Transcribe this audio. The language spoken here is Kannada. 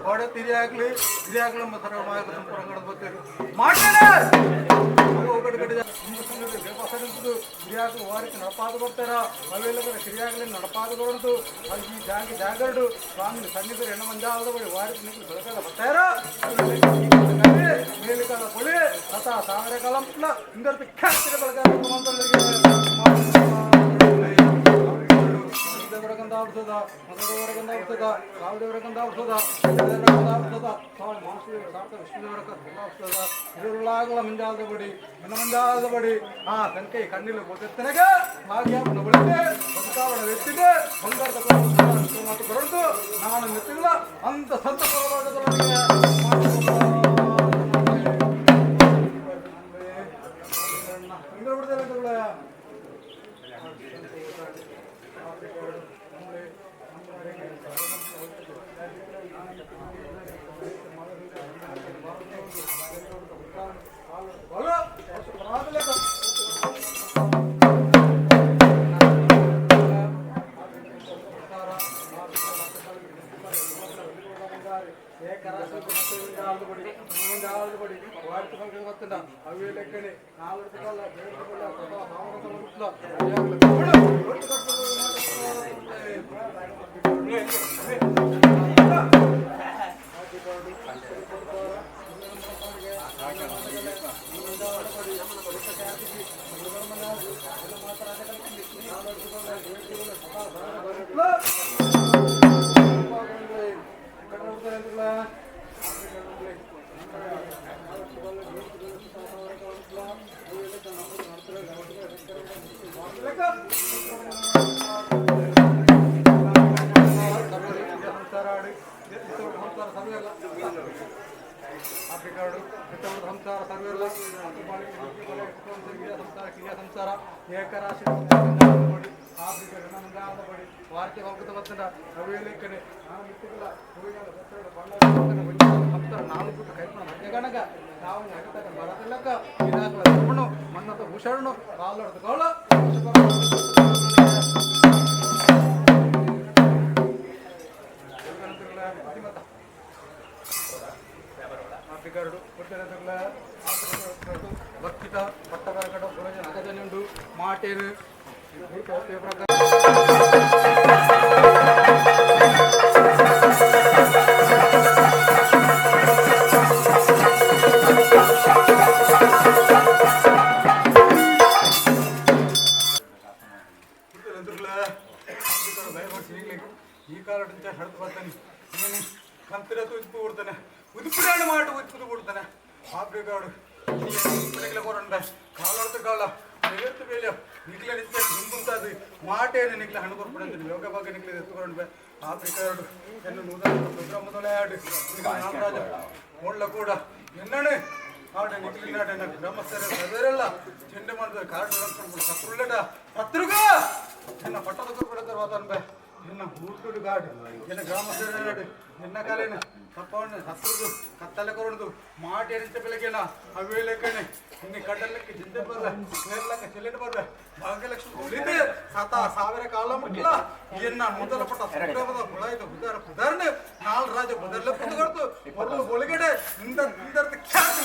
ಹೊಡೆ ತಿರಿಯಾಗ್ಲಿ ತಿರಿಯಾಗ್ಲಿ ಮಾಡ್ತೇನೆ ಕ್ರಿಯಾಗಳು ವಾರಕ್ಕೆ ನಡಪಾದ ಬರ್ತಾರ ಅವೆಲ್ಲ ಕ್ರಿಯಾಗಲಿ ನಡಪಾದ ಬರೋದು ಅಲ್ಲಿ ಜಾಗರಡು ಸ್ವಾಮಿ ಸನ್ನಿಧಿ ಹೆಣ್ಣು ಮಂಜಾದ ಬಳಿ ವಾರಕ್ಕೆ ನಿಂತು ಬೆಳಕಾಲ ಬರ್ತಾರ ಮೇಲಿಕಾಲ ಕೊಳಿ ರಥ ಸಾವಿರ ಕಾಲಂಪ್ಲ ಹಿಂದರ್ತಿ ಖ್ಯಾತಿರ ಬೆಳಗಾದ ವರಗಂಧ ಔಷಧ ಮಧುರವರಗಂಧ ಔಷಧ ರಾಮದೇವರಗಂಧ ಔಷಧ ಔಷಧ ಮಾನಸದೇವರ ಸಾರ್ಥ ವಿಷ್ಣುದೇವರ ಔಷಧ ಇರುಳಾಗಲ ಮಂಜಾದ ಬಡಿ ನನ್ನ ಮಂಜಾದ ಬಡಿ ಆ ಸಂಖ್ಯೆ ಕಣ್ಣಿಲು ಗೊತ್ತಿತ್ತನೆಗೆ ಭಾಗ್ಯವನ್ನು ಬಳಸಿ ಬದುಕಾವಣ ವ್ಯಕ್ತಿಗೆ ಬಂಗಾರದ ಮಾತು ಬರೋದು ನಾನು ನೆತ್ತಿಲ್ಲ ಅಂತ ಸಂತ అవి లెక్కనే నాలుగు ಸಂಸಾರ ಸರ್ವೆಲ್ಲ ಸಂಸಾರ ಏಕರಾಶಿ ಬಡಿ ವಾರ್ತೆ ಹೋಗುತ್ತ ಬರ್ತದ ಅವೇಲೆಕ್ಕನೆ ನಾವು ಮಿತ್ತಿಲ್ಲ ನಾಲ್ಕು ಬಿಟ್ಟು ಕೈ ಮಧ್ಯಗಣಗ ನಾವು ನಗತಕ ಬರತಿಲ್ಲಕ ಇದಾಗಲ ಧರ್ಮನು ಮನ್ನತ ಭೂಷಣನು ಕಾಲೊಡೆದು ಗೋಳ ಆಫ್ರಿಕಾಡು ಕೊಟ್ಟಿರೋದ್ರಲ್ಲ ಭಕ್ತಿತ ಪಟ್ಟಕರಕಡ ಗುರಜ ನಗಜನುಂಡು ಮಾಟೇರು ಪ್ರಕಾರ ಈ ಕಾಲ ಹಡ್ದು ಬರ್ತಾನೆ ಕಂತಿರತ್ತು ಉದ್ಪು ಕೊಡ್ತಾನೆ ಉದ್ಪುಡಾಡು ಮಾಡಿ ಉದ್ಪುದು ಕೊಡ್ತಾನೆ ಆಫ್ರಿಕಾಡು ಕೊರಂಡ ಕಾಲಡ್ತ ಕಾಲ ಎತ್ತು ಬೇಲೆ ನಿಕ್ಲೆ ನಿಂತ ದುಂಬುಂತಾದು ಮಾಟೇನು ನಿಕ್ಲೆ ಹಣ್ಣು ಕೊಡ್ಬಿಡಂತ ಯೋಗ ಬಗ್ಗೆ ನಿಕ್ಲೆ ಎತ್ತುಕೊಂಡು ಆಫ್ರಿಕಾಡು ಎನ್ನು ನೂತನ ಸುಬ್ರಹ್ಮಣ್ಯ ಆಡು ಈಗ ನಾಗರಾಜ ಒಳ್ಳ ಕೂಡ ಎನ್ನಣೆ ಆಡ ನಿಕ್ಲಿ ನಾಡ ಬ್ರಹ್ಮಸ್ಥರ ಸದರೆಲ್ಲ ಚೆಂಡು ಮಾಡಿದ್ರೆ ಕಾರಣ ಸತ್ರುಳ್ಳಟ ಪತ್ರಿಕ ಎನ್ನ ಪಟ್ಟದ ಕೊಡ್ಬಿಡ್ತಾರೆ ವಾತಾನ ನಿನ್ನ ಊಟುಡು ಗಾಡು ಎನ್ನ ಗ್ರಾಮಸ್ಥರು ನಿನ್ನ ಕಾಲೇನ ತಪ್ಪವನ್ನ ಹತ್ತದು ಕತ್ತಲೆ ಕೊರಡು ಮಾಟಿ ಎನಿತ ಬೆಳಗ್ಗೆನ ಅವೇ ಲೆಕ್ಕನೆ ಇನ್ನು ಕಡ್ಡಲಕ್ಕೆ ಜಿಂದೆ ಬರ್ರ ನೇರ್ಲಕ್ಕೆ ಚೆಲ್ಲಿಟ್ಟು ಬರ್ರ ಭಾಗ್ಯಲಕ್ಷ್ಮಿ ಉಳಿದೆ ಸತ ಸಾವಿರ ಕಾಲ ಮುಟ್ಲ ಎನ್ನ ಮೊದಲ ಪಟ್ಟ ಸಂಗ್ರಾಮದ ಹುಳಾಯ್ತು ಉದಾಹರಣೆ ನಾಲ್ ರಾಜ ಬದಲ ಕುಂದುಗಡ್ತು ಒಳ್ಳು ಒಳಗಡೆ ಇಂದ ಖ್ಯಾತಿ